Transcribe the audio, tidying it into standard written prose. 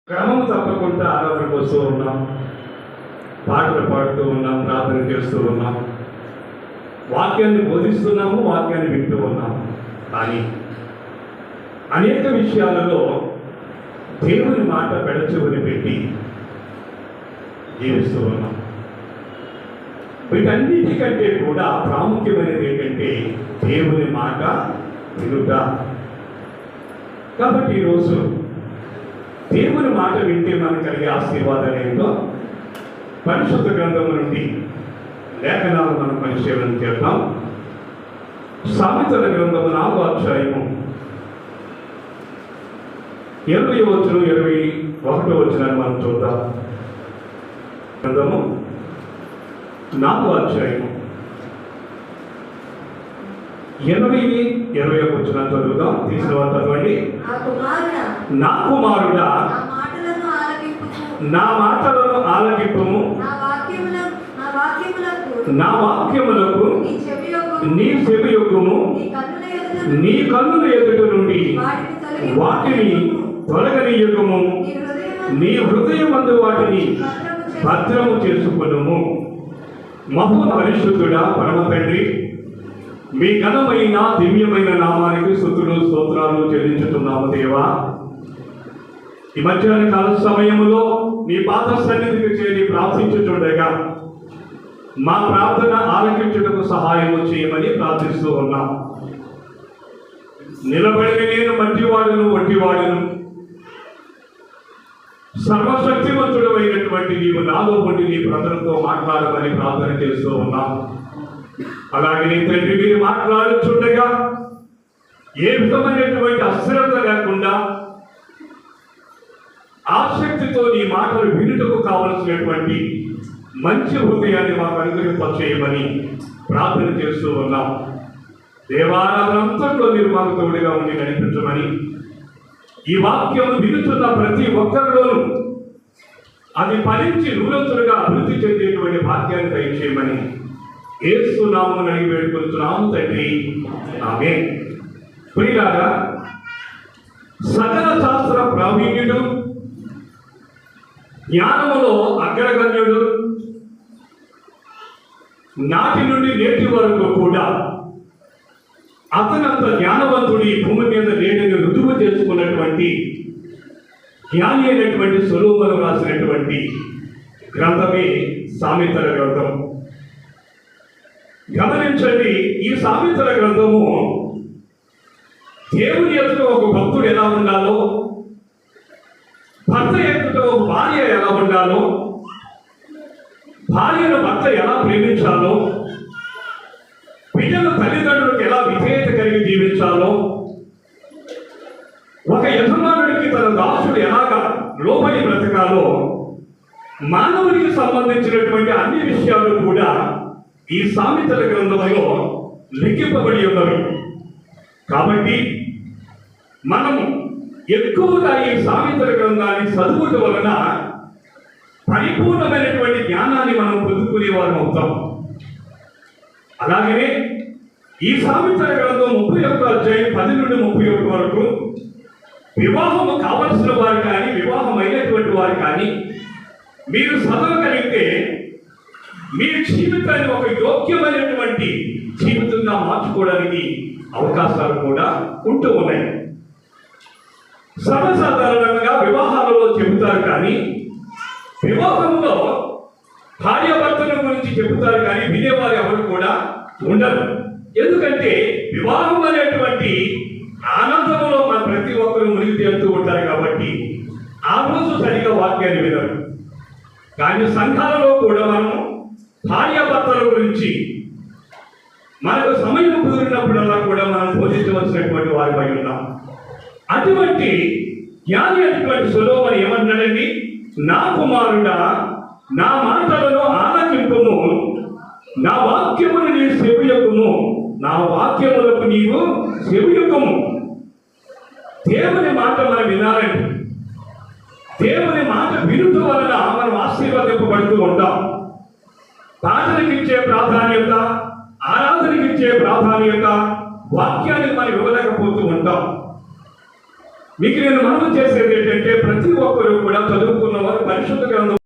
క్రమం తప్పకుండా ఆరాధనకు వస్తూ ఉన్నాం, పాటలు పాడుతూ ఉన్నాం, ప్రార్థన చేస్తూ ఉన్నాం, వాక్యాన్ని బోధిస్తున్నాము, వాక్యాన్ని వింటూ ఉన్నాము. కానీ అనేక విషయాలలో దేవుని మాట పెడచెవిని పెట్టి జీవిస్తూ ఉన్నాం. వీటన్నిటికంటే కూడా ప్రాముఖ్యమైనది ఏంటంటే దేవుని మాట వినుట. కాబట్టి ఈరోజు దేవుని మాట వింటే మనకు కలిగే ఆశీర్వాదాలు ఏంటో పరిశుద్ధ గ్రంథము నుండి లేఖనాలు మనం పరిశీలన చేద్దాం. సామెతల గ్రంథము 4వ అధ్యాయము 20వ వచనం 21వ వచనాన్ని మనం చూద్దాం. గ్రంథము 4వ అధ్యాయము 20-21 వచనాన్ని చదువుదాం. తీసిన వారు చదవండి. నా కుమారుడా, నా మాటలను ఆలకింపుము, నా వాక్యములకు నీ చెవియొగ్గుము, నీ కన్నుల ఎదుట నుండి వాటిని తొలగనీయకుము, నీ హృదయమందు వాటిని భద్రము చేసుకొనుము. మహో పరిశుద్ధుడా, పరమ తండ్రి, మీ ఘనమైన దివ్యమైన నామానికి స్తుతులు స్తోత్రాలు చెల్లించుతున్నాము. దేవా, ఈ మధ్యాహ్న కాల సమయంలో నీ పాద సన్నిధికి చేరి ప్రార్థించుచుండగా మా ప్రార్థన ఆలకించుటకు సహాయము చేయమని ప్రార్థిస్తూ ఉన్నాం. నిలబడిన నేను మట్టివాడును, ఒట్టివాడును, సర్వశక్తివంతుడు అయినటువంటి నీవు నాలో ఉండి నీ ప్రజలతో మాట్లాడమని ప్రార్థన చేస్తూ ఉన్నాం. అలాగే నీ తండ్రి, మీరు మాట్లాడుచుండగా ఏ విధమైనటువంటి అశ్రద్ధ లేకుండా ఆసక్తితో నీ మాటలు వినుటకు కావలసినటువంటి మంచి హృదయాన్ని మాకు అనుగ్రహింపచేయమని ప్రార్థన చేస్తూ ఉన్నాం. దేవారాధనంతట్లో మీరు మాకు తోడుగా ఉండి నడిపించమని, ఈ వాక్యం వినుతున్న ప్రతి ఒక్కరిలోనూ అది ఫలించి నూరంతులుగా అభివృద్ధి చెందేటువంటి భాగ్యాన్ని దయచేయమని యేసు నామమున అడిగి వేడుకొనుచున్నాము తండ్రి, ఆమేన్. ప్రియులారా, సకల శాస్త్ర ప్రావీణ్యుడు, జ్ఞానములో అగ్రగణ్యుడు, నాటి నుండి నేటి వరకు కూడా అతనంత జ్ఞానవంతుడి భూమి మీద లేడని రుజువు చేసుకున్నటువంటి జ్ఞాని అయినటువంటి సొలొమోను రాసినటువంటి గ్రంథమే సామెతల గ్రంథం. గమనించండి, ఈ సామెతల గ్రంథము దేవుని ఎదుట ఒక భక్తుడు ఎలా ఉండాలో, భర్త ఎదుట ఒక భార్య ఎలా ఉండాలో, భార్యను భర్త ఎలా ప్రేమించాలో, బిడ్డల తల్లిదండ్రులకు ఎలా విధేయత కలిగి జీవించాలో, ఒక యజమానుడికి తన దాసుడు ఎలాగా లోబడి బ్రతకాలో, మానవునికి సంబంధించినటువంటి అన్ని విషయాలు కూడా ఈ సామెతల గ్రంథంలో లిఖింపబడి ఉన్నవి. కాబట్టి మనము ఎక్కువగా ఈ సామెతల గ్రంథాన్ని చదువుట వలన పరిపూర్ణమైనటువంటి జ్ఞానాన్ని మనం పొందుకునే వారం అవుతాం. అలాగనే ఈ సామెతల గ్రంథం 31వ అధ్యాయం 10 నుండి 31 వరకు వివాహము కావలసిన వారు కానీ, వివాహం అయినటువంటి వారు కానీ మీరు చదవగలిగితే మీ జీవితాన్ని ఒక యోగ్యమైనటువంటి జీవితంగా మార్చుకోవడానికి అవకాశాలు కూడా ఉంటూ ఉన్నాయి. సర్వసాధారణంగా వివాహాలలో చెబుతారు కానీ, వివాహంలో భార్యాభర్తల గురించి చెబుతారు కానీ వినేవారు ఎవరు కూడా ఉండరు. ఎందుకంటే వివాహం అనేటువంటి ఆనందంలో మన ప్రతి ఒక్కరు మునిగి తేలుతూ ఉంటారు కాబట్టి ఆ రోజు సరిగా వాక్యాన్ని వినరు. కానీ సంఘాలలో కూడా మనము భార్యాభర్తల గురించి మనకు సమయం కుదిరినప్పుడల్లా కూడా మనం బోధించవలసినటువంటి వారిపై ఉన్నాం. అటువంటి జ్ఞాని అటువంటి సొలొమోను ఏమన్నాడండి? నా కుమారుడా, నా మాటలను ఆలకింపుము, నా వాక్యమును నీ చెవియొగ్గుము, నా వాక్యములకు నీవు చెవియొగ్గుము. దేవుని మాట మనం వినాలండి. దేవుని మాట వినుట వలన మనం ఆశీర్వదింపబడుతూ ఉంటాం. ప్రార్థనకిచ్చే ప్రాధాన్యత, ఆరాధనకిచ్చే ప్రాధాన్యత వాక్యానికి మనం ఇవ్వలేకపోతూ ఉంటాం. మీకు నేను మనవి చేసేది ఏంటంటే ప్రతి ఒక్కరూ కూడా చదువుకున్న వారు పరిశుద్ధ గ్రంథం